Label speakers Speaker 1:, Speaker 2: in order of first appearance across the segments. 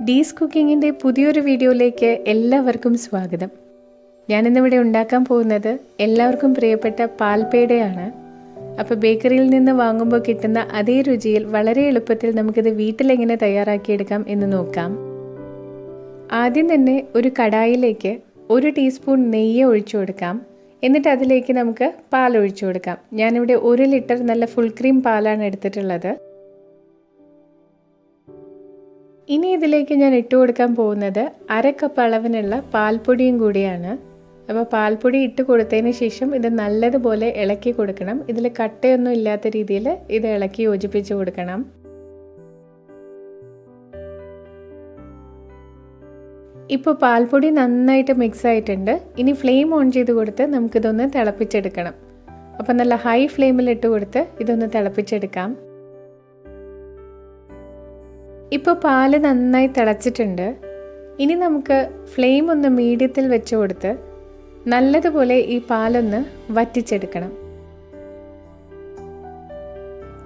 Speaker 1: ഡീസ് കുക്കിങ്ങിൻ്റെ പുതിയൊരു വീഡിയോയിലേക്ക് എല്ലാവർക്കും സ്വാഗതം. ഞാനിന്നിവിടെ ഉണ്ടാക്കാൻ പോകുന്നത് എല്ലാവർക്കും പ്രിയപ്പെട്ട പാൽ പേടയാണ്. അപ്പോൾ ബേക്കറിയിൽ നിന്ന് വാങ്ങുമ്പോൾ കിട്ടുന്ന അതേ രുചിയിൽ വളരെ എളുപ്പത്തിൽ നമുക്കിത് വീട്ടിലെങ്ങനെ തയ്യാറാക്കിയെടുക്കാം എന്ന് നോക്കാം. ആദ്യം തന്നെ ഒരു കടായിലേക്ക് 1 ടീസ്പൂൺ നെയ്യ് ഒഴിച്ചു കൊടുക്കാം. എന്നിട്ട് അതിലേക്ക് നമുക്ക് പാൽ ഒഴിച്ചു കൊടുക്കാം. ഞാനിവിടെ 1 ലിറ്റർ നല്ല ഫുൾ ക്രീം പാലാണ് എടുത്തിട്ടുള്ളത്. ഇനി ഇതിലേക്ക് ഞാൻ ഇട്ട് കൊടുക്കാൻ പോകുന്നത് 1/2 കപ്പ് അളവിനുള്ള പാൽപ്പൊടിയും കൂടിയാണ്. അപ്പോൾ പാൽപ്പൊടി ഇട്ട് കൊടുത്തതിന് ശേഷം ഇത് നല്ലതുപോലെ ഇളക്കി കൊടുക്കണം. ഇതിൽ കട്ടയൊന്നും ഇല്ലാത്ത രീതിയിൽ ഇത് ഇളക്കി യോജിപ്പിച്ച് കൊടുക്കണം. ഇപ്പോൾ പാൽപ്പൊടി നന്നായിട്ട് മിക്സ് ആയിട്ടുണ്ട്. ഇനി ഫ്ലെയിം ഓൺ ചെയ്ത് കൊടുത്ത് നമുക്കിതൊന്ന് തിളപ്പിച്ചെടുക്കണം. അപ്പോൾ നല്ല ഹൈ ഫ്ലെയിമിൽ ഇട്ട് കൊടുത്ത് ഇതൊന്ന് തിളപ്പിച്ചെടുക്കാം. ഇപ്പോൾ പാല് നന്നായി തിളച്ചിട്ടുണ്ട്. ഇനി നമുക്ക് ഫ്ലെയിം ഒന്ന് മീഡിയത്തിൽ വെച്ച് കൊടുത്ത് നല്ലതുപോലെ ഈ പാലൊന്ന് വറ്റിച്ചെടുക്കണം.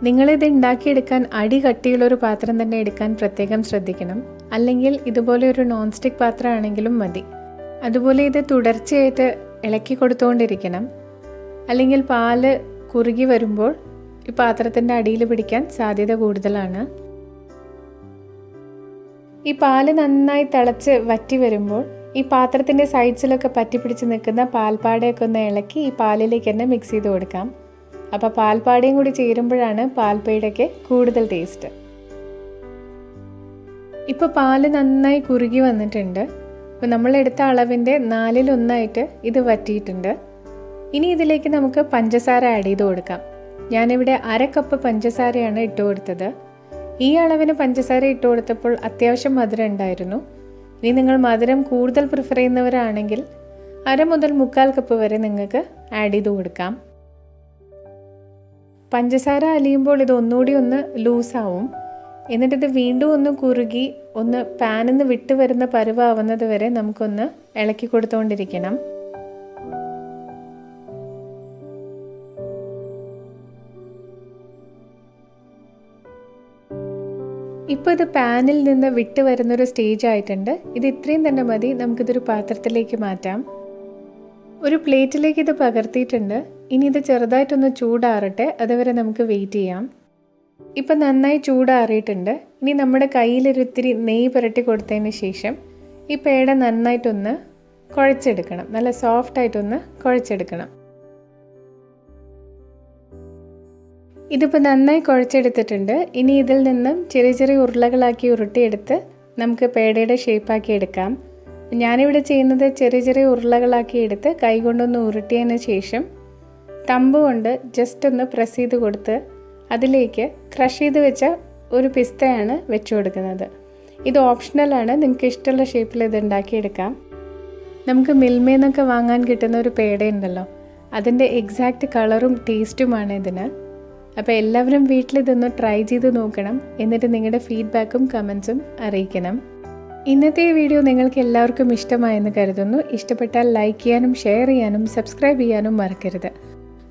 Speaker 1: നിങ്ങളിത് ഉണ്ടാക്കിയെടുക്കാൻ അടി കട്ടിയുള്ളൊരു പാത്രം തന്നെ എടുക്കാൻ പ്രത്യേകം ശ്രദ്ധിക്കണം. അല്ലെങ്കിൽ ഇതുപോലെ ഒരു നോൺ സ്റ്റിക്ക് പാത്രമാണെങ്കിലും മതി. അതുപോലെ ഇത് തുടർച്ചയായിട്ട് ഇളക്കി കൊടുത്തുകൊണ്ടിരിക്കണം. അല്ലെങ്കിൽ പാല് കുറുകി വരുമ്പോൾ ഈ പാത്രത്തിൻ്റെ അടിയിൽ പിടിക്കാൻ സാധ്യത കൂടുതലാണ്. ഈ പാല് നന്നായി തിളച്ച് വറ്റി വരുമ്പോൾ ഈ പാത്രത്തിൻ്റെ സൈഡ്സിലൊക്കെ പറ്റിപ്പിടിച്ച് നിൽക്കുന്ന പാൽപ്പാടയൊക്കെ ഒന്ന് ഇളക്കി ഈ പാലിലേക്ക് തന്നെ മിക്സ് ചെയ്ത് കൊടുക്കാം. അപ്പോൾ പാൽപ്പാടയും കൂടി ചേരുമ്പോഴാണ് പാൽപ്പേടയ്ക്ക് കൂടുതൽ ടേസ്റ്റ്. ഇപ്പോൾ പാല് നന്നായി കുറുകി വന്നിട്ടുണ്ട്. അപ്പോൾ നമ്മളെടുത്ത അളവിൻ്റെ 1/4 ഇത് വറ്റിയിട്ടുണ്ട്. ഇനി ഇതിലേക്ക് നമുക്ക് പഞ്ചസാര ആഡ് ചെയ്ത് കൊടുക്കാം. ഞാനിവിടെ 1/2 കപ്പ് പഞ്ചസാരയാണ് ഇട്ട് കൊടുത്തത്. ഈ അളവിന് പഞ്ചസാര ഇട്ട് കൊടുത്തപ്പോൾ അത്യാവശ്യം മധുരം ഉണ്ടായിരുന്നു. ഇനി നിങ്ങൾ മധുരം കൂടുതൽ പ്രിഫർ ചെയ്യുന്നവരാണെങ്കിൽ 1/2 മുതൽ 1/4 കപ്പ് വരെ നിങ്ങൾക്ക് ആഡ് ചെയ്ത് കൊടുക്കാം. പഞ്ചസാര അലിയുമ്പോൾ ഇത് ഒന്നുകൂടി ഒന്ന് ലൂസാവും. എന്നിട്ടിത് വീണ്ടും ഒന്ന് കുറുകി ഒന്ന് പാനിൽ നിന്ന് വിട്ട് വരുന്ന പരുവാവുന്നത് വരെ നമുക്കൊന്ന് ഇളക്കി കൊടുത്തുകൊണ്ടിരിക്കണം. ഇപ്പോൾ ഇത് പാനിൽ നിന്ന് വിട്ട് വരുന്നൊരു സ്റ്റേജ് ആയിട്ടുണ്ട്. ഇത് ഇത്രയും തന്നെ മതി. നമുക്കിതൊരു പാത്രത്തിലേക്ക് മാറ്റാം. ഒരു പ്ലേറ്റിലേക്ക് ഇത് പകർത്തിയിട്ടുണ്ട്. ഇനി ഇത് ചെറുതായിട്ടൊന്ന് ചൂടാറട്ടെ, അതുവരെ നമുക്ക് വെയിറ്റ് ചെയ്യാം. ഇപ്പം നന്നായി ചൂടാറിയിട്ടുണ്ട്. ഇനി നമ്മുടെ കയ്യിലൊരിത്തിരി നെയ്യ് പുരട്ടി കൊടുത്തതിന് ശേഷം ഈ പേട നന്നായിട്ടൊന്ന് കുഴച്ചെടുക്കണം. നല്ല സോഫ്റ്റായിട്ടൊന്ന് കുഴച്ചെടുക്കണം. ഇതിപ്പോൾ നന്നായി കുഴച്ചെടുത്തിട്ടുണ്ട്. ഇനി ഇതിൽ നിന്നും ചെറിയ ചെറിയ ഉരുളകളാക്കി ഉരുട്ടിയെടുത്ത് നമുക്ക് പേടയുടെ ഷേപ്പാക്കി എടുക്കാം. ഞാനിവിടെ ചെയ്യുന്നത് ചെറിയ ചെറിയ ഉരുളകളാക്കി എടുത്ത് കൈകൊണ്ടൊന്ന് ഉരുട്ടിയതിന് ശേഷം തമ്പ് കൊണ്ട് ജസ്റ്റ് ഒന്ന് പ്രസ് ചെയ്ത് കൊടുത്ത് അതിലേക്ക് ക്രഷ് ചെയ്ത് വെച്ച ഒരു പിസ്തയാണ് വെച്ച് കൊടുക്കുന്നത്. ഇത് ഓപ്ഷണലാണ്. നിങ്ങൾക്ക് ഇഷ്ടമുള്ള ഷേപ്പിൽ ഇത് ഉണ്ടാക്കിയെടുക്കാം. നമുക്ക് മിൽമയെന്നൊക്കെ വാങ്ങാൻ കിട്ടുന്ന ഒരു പേടയുണ്ടല്ലോ, അതിൻ്റെ എക്സാക്റ്റ് കളറും ടേസ്റ്റുമാണ് ഇതിന്. അപ്പോൾ എല്ലാവരും വീട്ടിലിതൊന്ന് ട്രൈ ചെയ്ത് നോക്കണം. എന്നിട്ട് നിങ്ങളുടെ ഫീഡ്ബാക്കും കമൻസും അറിയിക്കണം. ഇന്നത്തെ ഈ വീഡിയോ നിങ്ങൾക്ക് എല്ലാവർക്കും ഇഷ്ടമായെന്ന് കരുതുന്നു. ഇഷ്ടപ്പെട്ടാൽ ലൈക്ക് ചെയ്യാനും ഷെയർ ചെയ്യാനും സബ്സ്ക്രൈബ് ചെയ്യാനും മറക്കരുത്.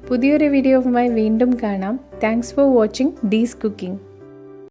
Speaker 1: പുതിയൊരു വീഡിയോവുമായി വീണ്ടും കാണാം. Thanks for watching Dee's cooking.